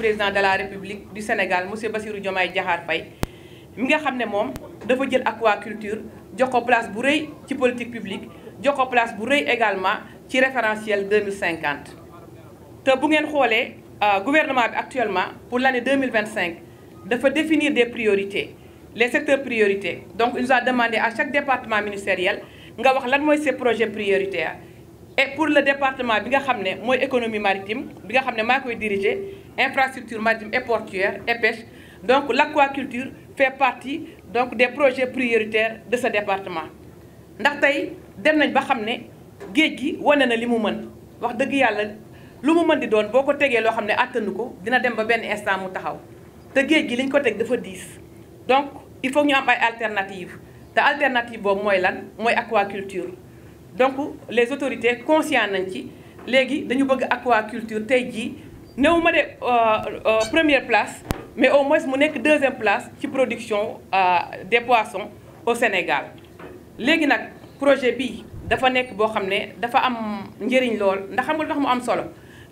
président de la République du Sénégal monsieur Bassirou Diomaye Diakhar Faye mi nga xam ne moom dafa jël aquaculture jox ko place bu rëy ci politique publique jox ko place bu rëy également ci référentiel 2050 te bu ngeen xoolee gouvernement bi actuellement pour l'année 2025 dafa définir des priorités les secteurs prioritaires. Donc il nous a demandé à chaque département ministériel nga wax lan mooy ces projets prioritaires. Et pour le département bi nga xam ne mooy économie maritime bi nga xam ne maa koy diriger infrastructure maritime et portuaire et pêche, donc l'aquaculture fait partie donc des projets prioritaires de ce département. ndax tey dem nañ ba xam ne géej gi wane na li mu mën wax dëgg yàlla lu mu mën di doon boo ko tegee loo xam ne àttanu ko dina dem ba benn instant mu taxaw te géej gi liñ ko teg dafa diis. Donc il faut ñu am ay alternatives te alternative boobu mooy lan mooy aquaculture. Donc les autorités conscients nañ ci léegi dañu bëgg aquaculture tey jii néew ma de première place mais au moins mu nekk deuxième place ci production des poissons au Sénégal. léegi nag projet bii dafa nekk boo xam ne dafa am njëriñ lool ndax xam nga lu tax mu am solo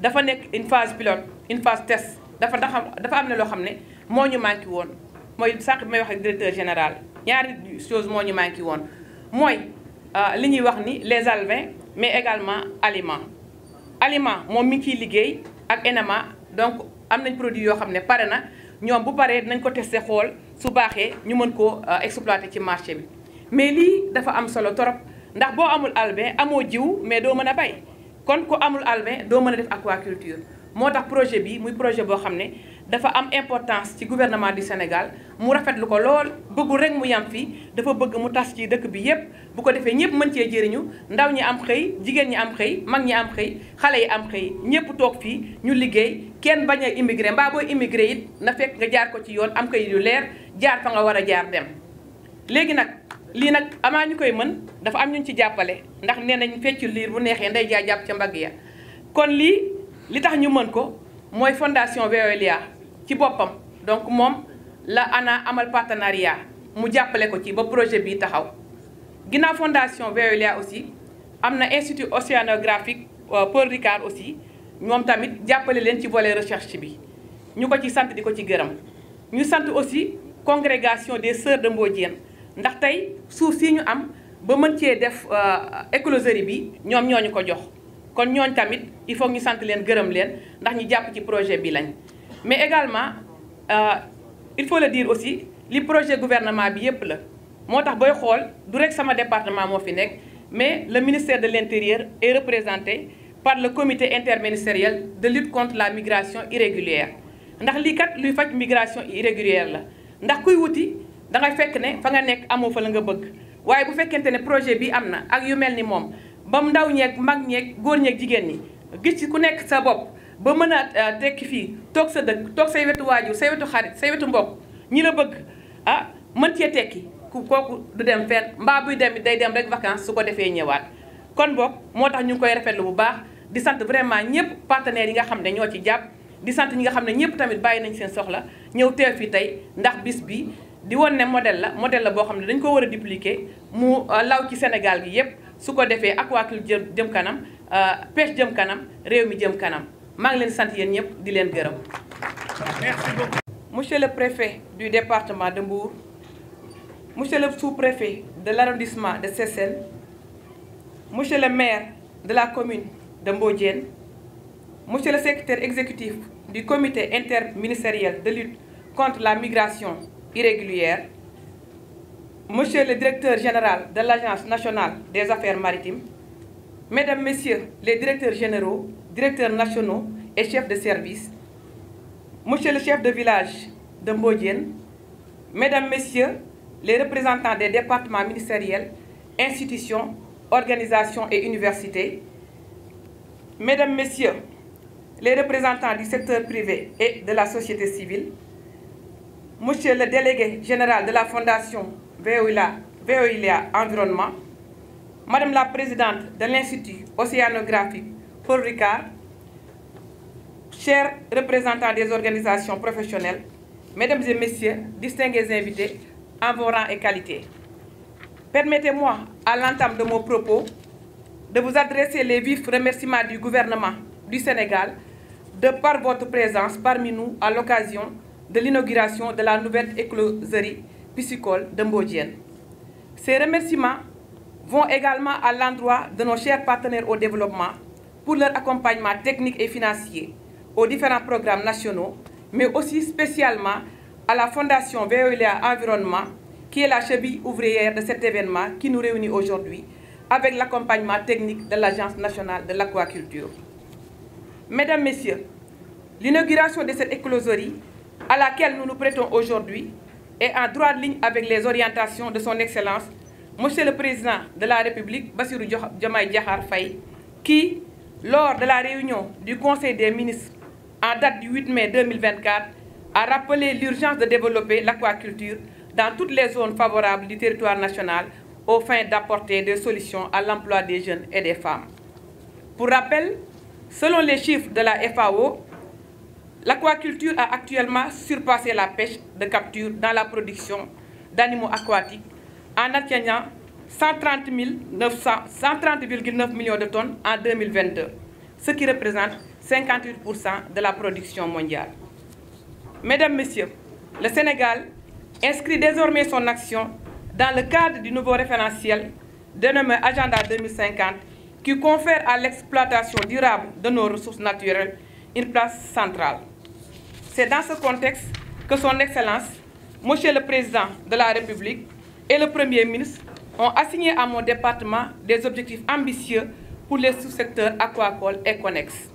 dafa nekk une phase pilote une phase test dafa am na loo xam ne moo ñu manqué woon mooy sànq bi may wax ak directeur général ñaari chose moo ñu manqué woon mooy li ñuy wax ni les alevins mais également aliment moom mi ngi ciy liggéey ak ENAMA donc am nañ produit yoo xam ne pare na ñoom bu paree dinañ ko testé xool su baaxee ñu mën koo exploiter ci marché bi. mais lii dafa am solo torop ndax boo amul alevin amoo jiw mais doo mën a bay kon ku amul alevin doo mën a def aquaculture moo tax projet bi muy projet boo xam ne dafa am importance ci gouvernement du Sénégal mu rafetlu ko lool bëggul rek mu yam fii dafa bëgg mu tas ci dëkk bi yépp bu ko defee ñëpp mën cee jëriñu ndaw ñi am xëy jigéen ñi am xëy mag ñi am xëy xale yi am xëy ñëpp toog fii ñu liggéey kenn bañ a immigré mbaa booy immigré it na fekk nga jaar ko ci yoon am kayit yu leer jaar fa nga war a jaar dem. léegi nag lii nag amaa ñu koy mën dafa am ñu ci jàppale ndax nee nañ feccu liir bu neexee nday jaa jàpp ca mbagg ya kon lii li tax ñu mën ko mooy fondation Veolia ci boppam donc moom la ANA amal partenariat mu jàppale ko ci ba projet bi taxaw. ginnaaw fondation Veolia aussi am na institut océanographique Paul Ricard aussi ñoom tamit jàppale leen ci volet recherche bi ñu ko ci sant di ko ci gërëm. ñu sant aussi congrégation des sœurs de Mbodiène ndax tey suuf si ñu am ba mën cee def écloserie bi ñoom ñoo ñu ko jox kon ñooñ tamit il faut ñu sant leen gërëm leen ndax ñu jàpp ci projet bi lañ. mais également il faut le dire aussi li projet gouvernement bi yépp la moo tax booy xool du rek sama département moo fi nekk mais le ministère de l'Intérieur est représenté par le comité interministériel de lutte contre la migration irrégulière ndax lii kat luy faj migration irrégulière la ndax kuy wuti dangay fekk ne fa nga nekk amoo fa la nga bëgg waaye bu fekkente ne projet bi am na ak yu mel ni moom ba mu ndaw ñeeg mag ñeeg góor ñeeg jigéen ñi gis ci ku nekk sa bopp ba mën a tekki fii toog sa dëkk toog say wetu waajur say wetu xarit say wetu mbokk ñi la bëgg mën cee tekki kooku du dem fenn mbaa buy dem day dem rek vacances su ko defee ñëwaat. kon boog moo tax ñu ngi koy rafetlu bu baax di sant vraiment ñëpp partenaires yi nga xam ne ñoo ci jàpp di sant ñi nga xam ne ñëpp tamit bàyyi nañ seen soxla ñëw teew fii tey ndax bis bi di woon ne modèle la boo xam ne dañ ko war a dupliquer mu law ci Sénégal gi yëpp su ko defee aquaculture jëm kanam pêche jëm kanam réew mi jëm kanam. maa ngi leen sant yéen ñëpp di leen gërëm. Merci beaucoup. Monsieur le préfet du département de Mbour, monsieur le sous-préfet de l'arrondissement de Sessène, monsieur le maire de la commune de Mbodiène, monsieur le secrétaire exécutif du comité interministériel de lutte contre la migration irrégulière, monsieur le directeur général de l'Agence nationale des affaires maritimes, mesdames, messieurs les directeurs généraux, directeurs nationaux et chefs de service, monsieur le chef de village de Mbodiène, mesdames, messieurs les représentants des départements ministériels, institutions, organisations et universités, mesdames, messieurs les représentants du secteur privé et de la société civile, monsieur le délégué général de la Fondation Veolia Environnement, madame la présidente de l'Institut océanographique Paul Ricard, chers représentants des organisations professionnelles, mesdames et messieurs, distingués invités en vos rangs et qualités. Permettez-moi, à l'entame de mon propos, de vous adresser les vifs remerciements du gouvernement du Sénégal de par votre présence parmi nous à l'occasion de l'inauguration de la nouvelle écloserie piscicole de Mbodiène. Ces remerciements vont également à l'endroit de nos chers partenaires au développement pour leur accompagnement technique et financier aux différents programmes nationaux, mais aussi spécialement à la Fondation Veolia Environnement, qui est la cheville ouvrière de cet événement qui nous réunit aujourd'hui, avec l'accompagnement technique de l'Agence nationale de l'aquaculture. Mesdames, Messieurs, l'inauguration de cette écloserie, à laquelle nous nous prêtons aujourd'hui, est en droite ligne avec les orientations de son Excellence, Monsieur le Président de la République, Bassirou Diomaye Diakhar Faye, qui, lors de la réunion du Conseil des ministres en date du 8 mai 2024, a rappelé l'urgence de développer l'aquaculture dans toutes les zones favorables du territoire national aux fins d'apporter des solutions à l'emploi des jeunes et des femmes. Pour rappel, selon les chiffres de la FAO, l'aquaculture a actuellement surpassé la pêche de capture dans la production d'animaux aquatiques en atteignant 130,9 millions de tonnes en 2022, ce qui représente 58% de la production mondiale. Mesdames, Messieurs, le Sénégal inscrit désormais son action dans le cadre du nouveau référentiel dénommé Agenda 2050 qui confère à l'exploitation durable de nos ressources naturelles une place centrale. C'est dans ce contexte que son Excellence, Monsieur le Président de la République et le Premier ministre ont assigné à mon département des objectifs ambitieux pour les sous-secteurs aquacoles et connexes.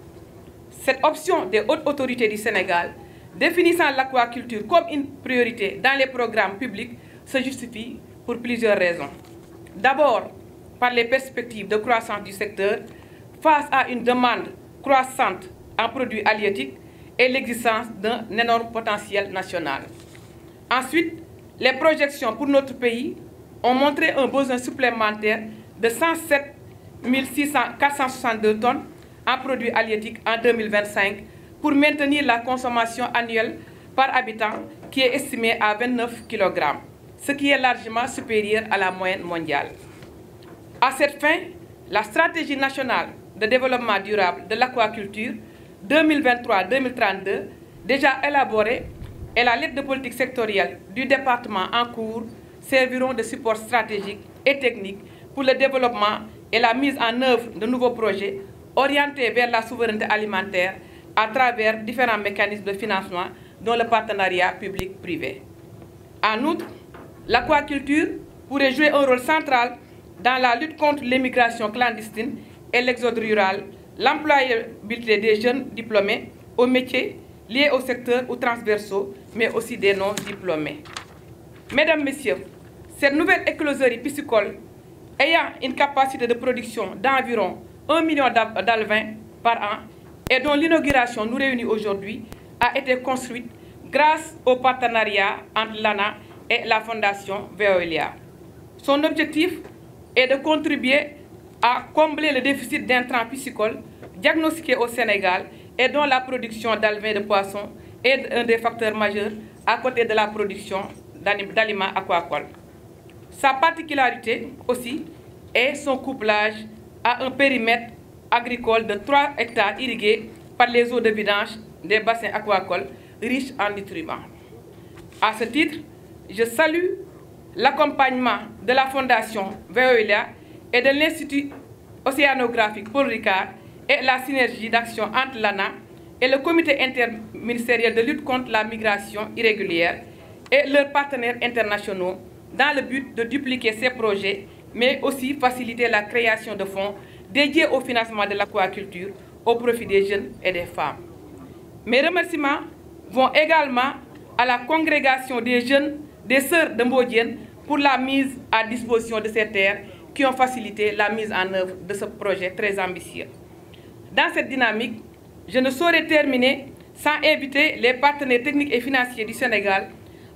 Cette option des hautes autorités du Sénégal, définissant l'aquaculture comme une priorité dans les programmes publics, se justifie pour plusieurs raisons. D'abord, par les perspectives de croissance du secteur face à une demande croissante en produits halieutiques et l'existence d'un énorme potentiel national. Ensuite, les projections pour notre pays ont montré un besoin supplémentaire de 107 462 tonnes en produits halieutiques en 2025 pour maintenir la consommation annuelle par habitant qui est estimée à 29 kg, ce qui est largement supérieur à la moyenne mondiale. À cette fin, la stratégie nationale de développement durable de l'aquaculture 2023-2032, déjà élaborée, et la lettre de politique sectorielle du département en cours serviront de support stratégique et technique pour le développement et la mise en œuvre de nouveaux projets orientés vers la souveraineté alimentaire à travers différents mécanismes de financement, dont le partenariat public-privé. En outre, l'aquaculture pourrait jouer un rôle central dans la lutte contre l'immigration clandestine et l'exode rural, l'employabilité des jeunes diplômés aux métiers liés au secteur ou transversaux, mais aussi des non-diplômés. Mesdames, Messieurs, cette nouvelle écloserie piscicole, ayant une capacité de production d'environ 1 million d'alevins par an et dont l'inauguration nous réunit aujourd'hui, a été construite grâce au partenariat entre l'ANA et la Fondation Veolia. Son objectif est de contribuer à combler le déficit d'intrants piscicoles diagnostiqué au Sénégal et dont la production d'alevins de poissons est un des facteurs majeurs à côté de la production d'aliments aquacoles. Sa particularité aussi est son couplage à un périmètre agricole de 3 hectares irrigués par les eaux de vidange des bassins aquacoles riches en nutriments. À ce titre, je salue l'accompagnement de la Fondation Veolia et de l'Institut océanographique Paul Ricard et la synergie d'action entre l'ANA et le Comité interministériel de lutte contre la migration irrégulière et leurs partenaires internationaux dans le but de dupliquer ces projets, mais aussi faciliter la création de fonds dédiés au financement de l'aquaculture au profit des jeunes et des femmes. Mes remerciements vont également à la congrégation des jeunes des Sœurs de Mbodiène pour la mise à disposition de ces terres qui ont facilité la mise en œuvre de ce projet très ambitieux. Dans cette dynamique, je ne saurais terminer sans inviter les partenaires techniques et financiers du Sénégal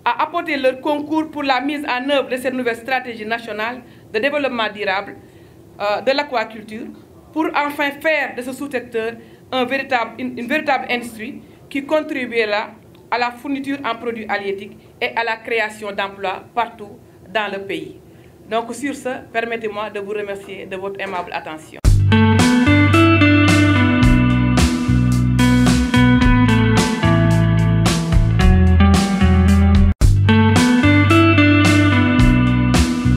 à apporter leur concours pour la mise en œuvre de cette nouvelle stratégie nationale de développement durable de l'aquaculture pour enfin faire de ce sous-secteur une véritable industrie qui contribuera à la fourniture en produits halieutiques et à la création d'emplois partout dans le pays. Donc sur ce, permettez-moi de vous remercier de votre aimable attention.